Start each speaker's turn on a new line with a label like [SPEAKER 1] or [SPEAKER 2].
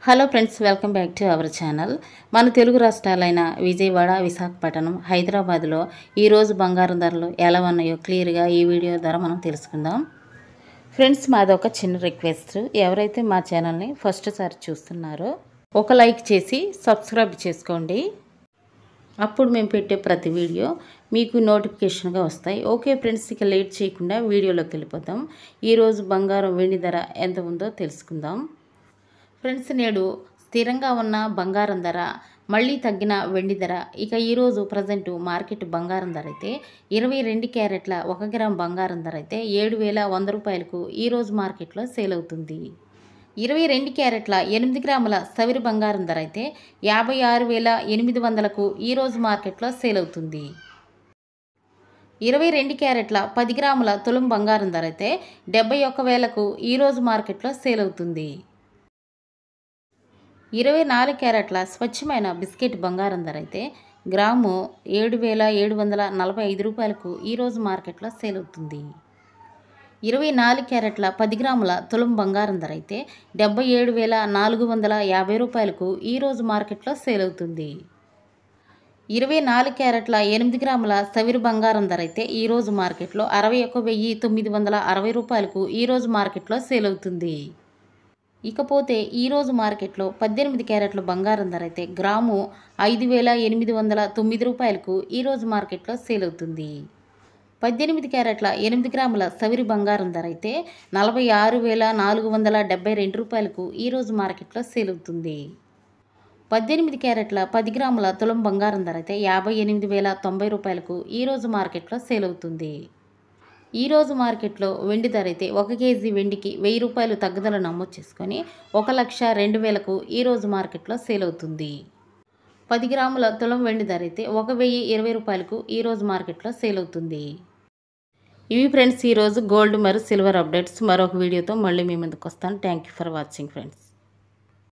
[SPEAKER 1] Hello friends, welcome back to our channel. మన తెలుగు రాష్ట్రాలైన విజయవాడ, విశాఖపట్నం, హైదరాబాద్లో ఈరోజు బంగారం ధరలు ఎలా ఉన్నాయో క్లియర్గా ఈ వీడియో ద్వారా మనం తెలుసుకుందాం. ఫ్రెండ్స్, మాది ఒక చిన్న రిక్వెస్ట్. ఎవరైతే మా ఛానల్ని ఫస్ట్ సారి చూస్తున్నారో ఒక లైక్ చేసి సబ్స్క్రైబ్ చేసుకోండి. అప్పుడు మేము పెట్టే ప్రతి వీడియో మీకు నోటిఫికేషన్గా వస్తాయి. ఓకే ఫ్రెండ్స్, ఇక లేట్ చేయకుండా వీడియోలోకి వెళ్ళిపోతాం. ఈరోజు బంగారం వెండి ధర ఎంత ఉందో తెలుసుకుందాం. ఫ్రెండ్స్, నేడు స్థిరంగా ఉన్న బంగారం ధర, మళ్ళీ తగ్గిన వెండి ధర. ఇక ఈరోజు ప్రజెంట్ మార్కెట్ బంగారం ధర అయితే 22 క్యారెట్ల 1 గ్రామ్ బంగారం ధర అయితే 7,100 రూపాయలకు ఈరోజు మార్కెట్లో సేల్ అవుతుంది. 22 క్యారెట్ల 8 గ్రాముల సవిరి బంగారం ధర అయితే 56,800లకు ఈరోజు మార్కెట్లో సేల్ అవుతుంది. 22 క్యారెట్ల 10 గ్రాముల తులం బంగారం ధర అయితే 71,000కు ఈరోజు మార్కెట్లో సేల్ అవుతుంది. 24 క్యారెట్ల స్వచ్ఛమైన బిస్కెట్ బంగారం ధర అయితే గ్రాము 7,745 రూపాయలకు ఈరోజు మార్కెట్లో సేల్ అవుతుంది. 24 క్యారెట్ల 10 గ్రాముల తులం బంగారం ధర అయితే 77,450 రూపాయలకు ఈరోజు మార్కెట్లో సేల్ అవుతుంది. 24 క్యారెట్ల 8 గ్రాముల సవిరి బంగారం ధర అయితే ఈరోజు మార్కెట్లో 61,960 రూపాయలకు ఈరోజు మార్కెట్లో సేల్ అవుతుంది. ఇకపోతే ఈరోజు మార్కెట్లో 18 క్యారెట్ల బంగారం ధర అయితే గ్రాము 5,809 రూపాయలకు ఈరోజు మార్కెట్లో సేల్ అవుతుంది. 18 క్యారెట్ల 8 గ్రాముల సవిరి బంగారం ధర అయితే 46,472 రూపాయలకు ఈరోజు మార్కెట్లో సేల్ అవుతుంది. 18 క్యారెట్ల 10 గ్రాముల తులం బంగారం ధర అయితే 58,090 రూపాయలకు ఈరోజు మార్కెట్లో సేల్ అవుతుంది. ఈరోజు మార్కెట్లో వెండి ధర అయితే 1 కేజీ వెండికి 1,000 రూపాయలు తగ్గుదల నమోదు చేసుకొని 1,02,000కు ఈరోజు మార్కెట్లో సేల్ అవుతుంది. 10 గ్రాముల తులం వెండి ధర అయితే 1,020 రూపాయలకు ఈరోజు మార్కెట్లో సేల్ అవుతుంది. ఇవి ఫ్రెండ్స్ ఈరోజు గోల్డ్ మరియు సిల్వర్ అప్డేట్స్. మరొక వీడియోతో మళ్ళీ మీ ముందుకు వస్తాను. Thank you for watching friends.